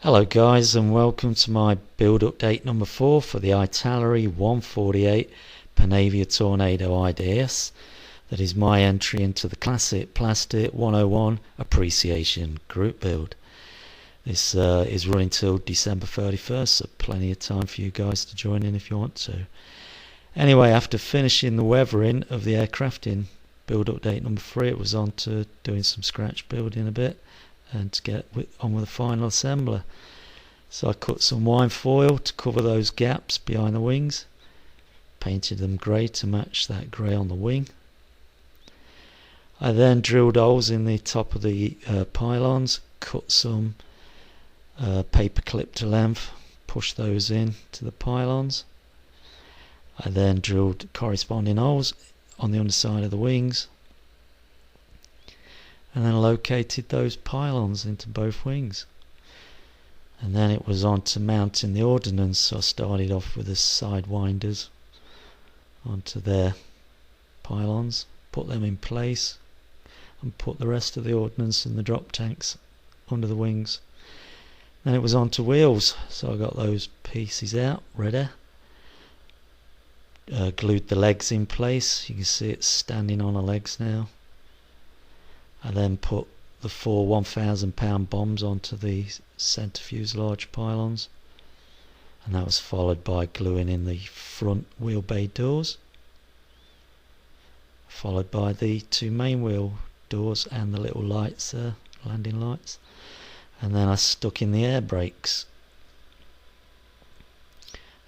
Hello guys, and welcome to my build update number 4 for the Italeri 148 Panavia Tornado IDS. That is my entry into the Classic Plastic 101 Appreciation Group build. This is running till December 31st, so plenty of time for you guys to join in if you want to. Anyway, after finishing the weathering of the aircraft in build update number 3, it was on to doing some scratch building a bit and to get on with the final assembler. So I cut some wine foil to cover those gaps behind the wings, painted them grey to match that grey on the wing. I then drilled holes in the top of the pylons, cut some paper clip to length, pushed those in to the pylons. I then drilled corresponding holes on the underside of the wings, and then located those pylons into both wings. And then it was on to mounting the ordnance, so I started off with the side winders onto their pylons, put them in place, and put the rest of the ordnance and the drop tanks under the wings. Then it was on to wheels, so I got those pieces out ready, glued the legs in place. You can see it's standing on the legs now. I then put the 4 1,000-pound bombs onto the centre fuselage pylons, and that was followed by gluing in the front wheel bay doors, followed by the 2 main wheel doors and the little lights there, landing lights, and then I stuck in the air brakes.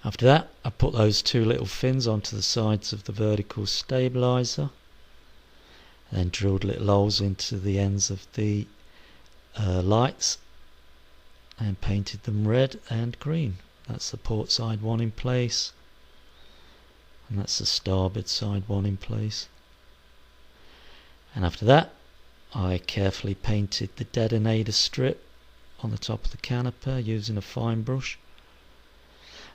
After that, I put those 2 little fins onto the sides of the vertical stabilizer, then drilled little holes into the ends of the lights and painted them red and green. That's the port side one in place, and that's the starboard side one in place. And after that, I carefully painted the detonator strip on the top of the caniper using a fine brush.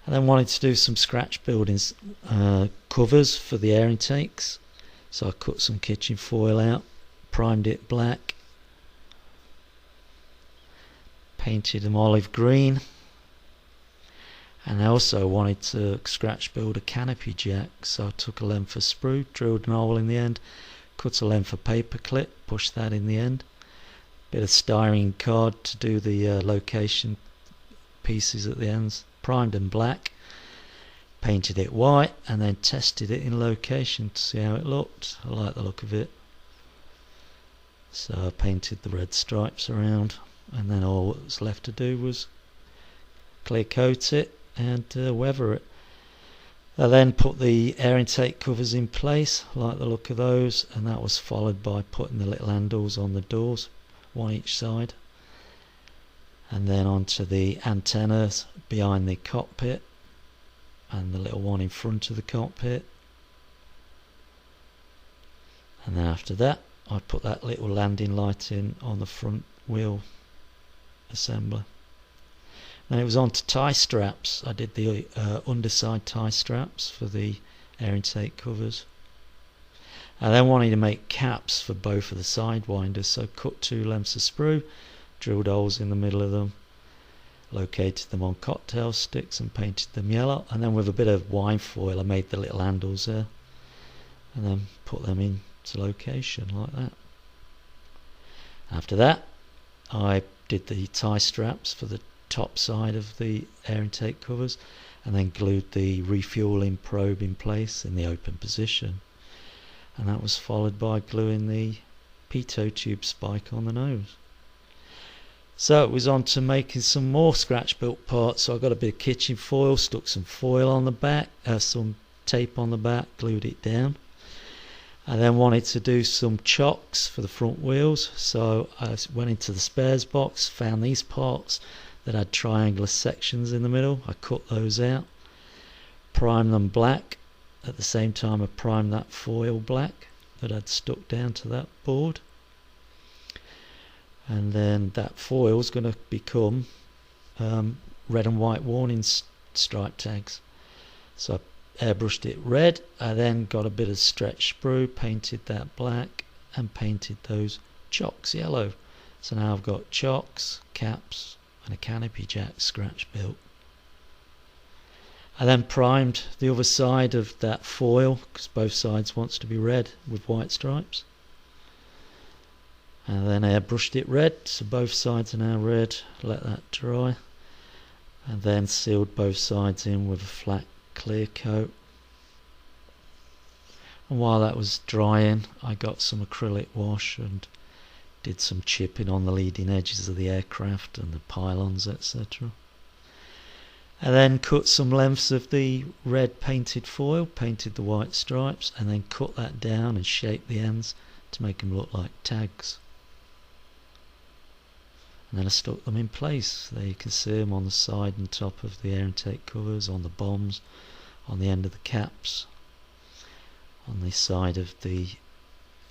I then wanted to do some scratch building covers for the air intakes. So I cut some kitchen foil out, primed it black, painted them olive green, and I also wanted to scratch build a canopy jack. So I took a length of sprue, drilled an hole in the end, cut a length of paper clip, pushed that in the end, bit of styrene card to do the location pieces at the ends, primed them black, painted it white, and then tested it in location to see how it looked. I like the look of it, so I painted the red stripes around, and then all that was left to do was clear coat it and weather it. I then put the air intake covers in place. I like the look of those, and that was followed by putting the little handles on the doors, one each side, and then onto the antennas behind the cockpit and the little one in front of the cockpit. And then after that, I put that little landing light in on the front wheel assembler. Then it was on to tie straps. I did the underside tie straps for the air intake covers. I then wanted to make caps for both of the side winders, so cut 2 lengths of sprue, drilled holes in the middle of them, located them on cocktail sticks and painted them yellow, and then with a bit of wine foil I made the little handles there and then put them into location like that. After that, I did the tie straps for the top side of the air intake covers, and then glued the refueling probe in place in the open position, and that was followed by gluing the pitot tube spike on the nose. So it was on to making some more scratch built parts. So I got a bit of kitchen foil, stuck some foil on the back, some tape on the back, glued it down. I then wanted to do some chocks for the front wheels, so I went into the spares box, found these parts that had triangular sections in the middle. I cut those out, primed them black. At the same time I primed that foil black that I'd stuck down to that board. And then that foil is going to become red and white warning stripe tags. So I airbrushed it red. I then got a bit of stretch sprue, painted that black, and painted those chocks yellow. So now I've got chocks, caps, and a canopy jack scratch built. I then primed the other side of that foil, because both sides wants to be red with white stripes. And then airbrushed it red, so both sides are now red. Let that dry. And then sealed both sides in with a flat clear coat. And while that was drying, I got some acrylic wash and did some chipping on the leading edges of the aircraft and the pylons, etc. And then cut some lengths of the red painted foil, painted the white stripes, and then cut that down and shaped the ends to make them look like tags. And then I stuck them in place. There you can see them on the side and top of the air intake covers, on the bombs, on the end of the caps, on the side of the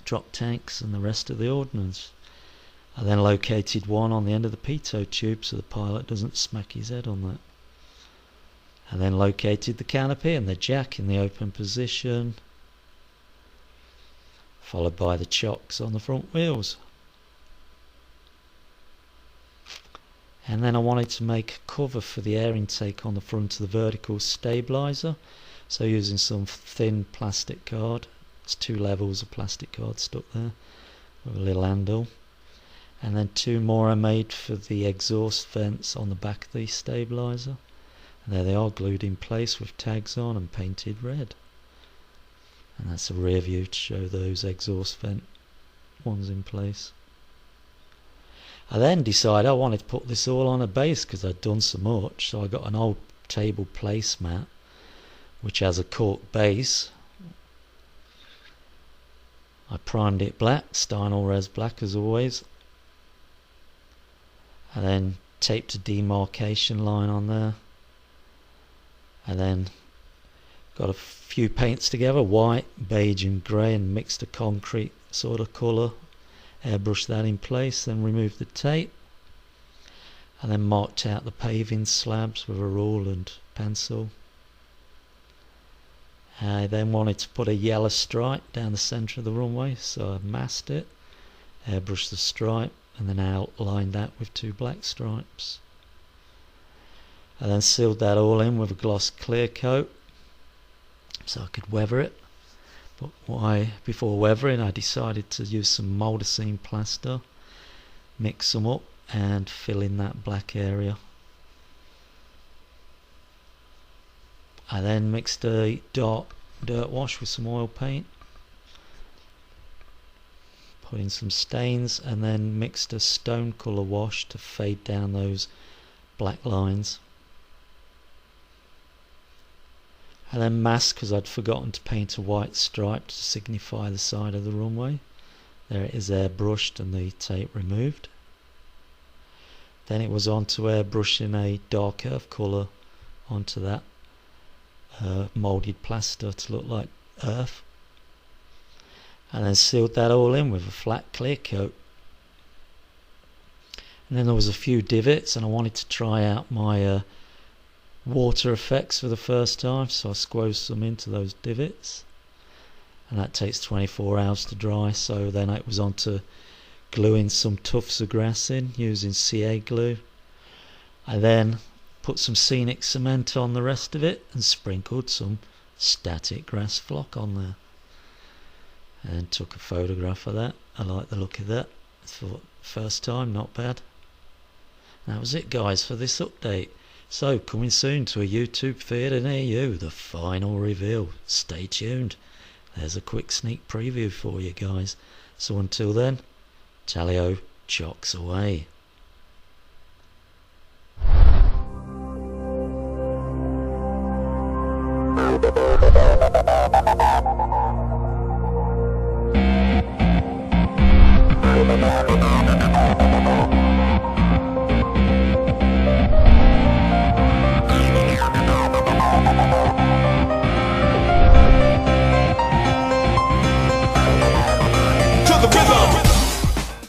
drop tanks and the rest of the ordnance. I then located one on the end of the pitot tube so the pilot doesn't smack his head on that. And then located the canopy and the jack in the open position, followed by the chocks on the front wheels. And then I wanted to make a cover for the air intake on the front of the vertical stabilizer, so using some thin plastic card. It's 2 levels of plastic card stuck there with a little handle. And then 2 more I made for the exhaust vents on the back of the stabilizer. And there they are, glued in place with tags on and painted red. And that's a rear view to show those exhaust vent ones in place. I then decided I wanted to put this all on a base because I'd done so much, so I got an old table placemat which has a cork base. I primed it black, Steinel Res black as always, and then taped a demarcation line on there, and then got a few paints together, white, beige and grey, and mixed a concrete sort of colour, airbrushed that in place, then removed the tape, and then marked out the paving slabs with a rule and pencil. I then wanted to put a yellow stripe down the centre of the runway, so I masked it, airbrushed the stripe, and then outlined that with 2 black stripes. I then sealed that all in with a gloss clear coat so I could weather it. But before weathering, I decided to use some Moldacine plaster, mix them up and fill in that black area. I then mixed a dark dirt wash with some oil paint, put in some stains, and then mixed a stone colour wash to fade down those black lines. I then masked because I'd forgotten to paint a white stripe to signify the side of the runway. There it is, airbrushed and the tape removed. Then it was on to airbrushing a dark earth colour onto that moulded plaster to look like earth, and then sealed that all in with a flat clear coat. And then there was a few divots, and I wanted to try out my water effects for the first time, so I squoze some into those divots, and that takes 24 hours to dry. So then it was on to gluing some tufts of grass in using CA glue. I then put some scenic cement on the rest of it and sprinkled some static grass flock on there, and took a photograph of that. I like the look of that. I thought, first time, not bad. And that was it, guys, for this update. So coming soon to a YouTube theatre near you, the final reveal. Stay tuned. There's a quick sneak preview for you guys. So until then, Tally-o, chocks away. Panavia